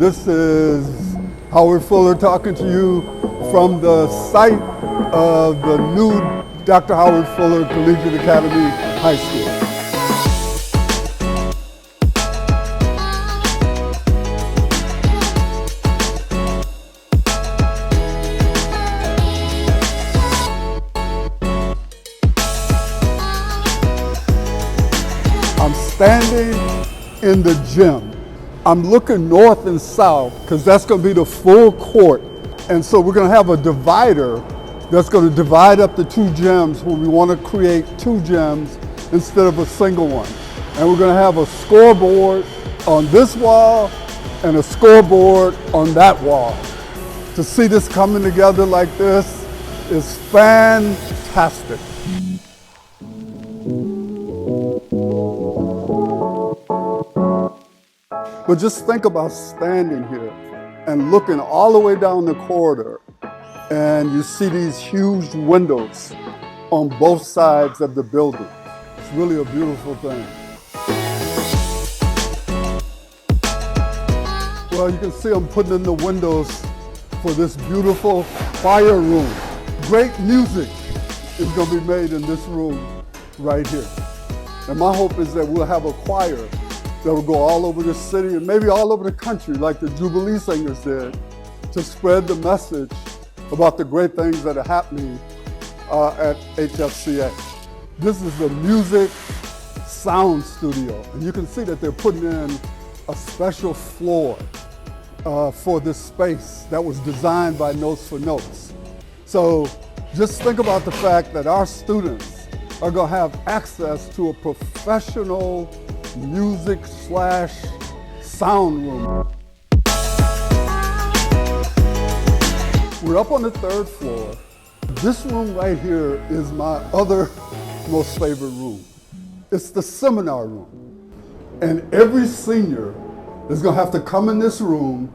This is Howard Fuller talking to you from the site of the new Dr. Howard Fuller Collegiate Academy High School. I'm standing in the gym. I'm looking north and south because that's going to be the full court. And so we're going to have a divider that's going to divide up the two gyms where we want to create two gyms instead of a single one. And we're going to have a scoreboard on this wall and a scoreboard on that wall. To see this coming together like this is fantastic. But just think about standing here and looking all the way down the corridor, and you see these huge windows on both sides of the building. It's really a beautiful thing. Well, you can see I'm putting in the windows for this beautiful choir room. Great music is going to be made in this room right here. And my hope is that we'll have a choir that will go all over the city and maybe all over the country like the Jubilee Singers did to spread the message about the great things that are happening at HFCA. This is the music sound studio, and you can see that they're putting in a special floor for this space that was designed by Notes for Notes. So just think about the fact that our students are going to have access to a professional music/sound room. We're up on the third floor. This room right here is my other most favorite room. It's the seminar room. And every senior is going to have to come in this room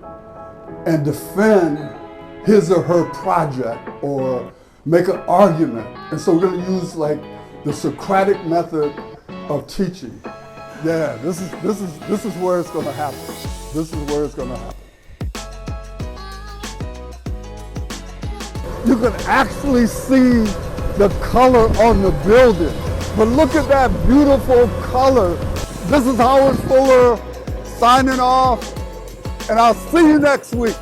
and defend his or her project or make an argument. And so we're going to use like the Socratic method of teaching. Yeah, this is where it's going to happen. This is where it's going to happen. You can actually see the color on the building. But look at that beautiful color. This is Howard Fuller signing off, and I'll see you next week.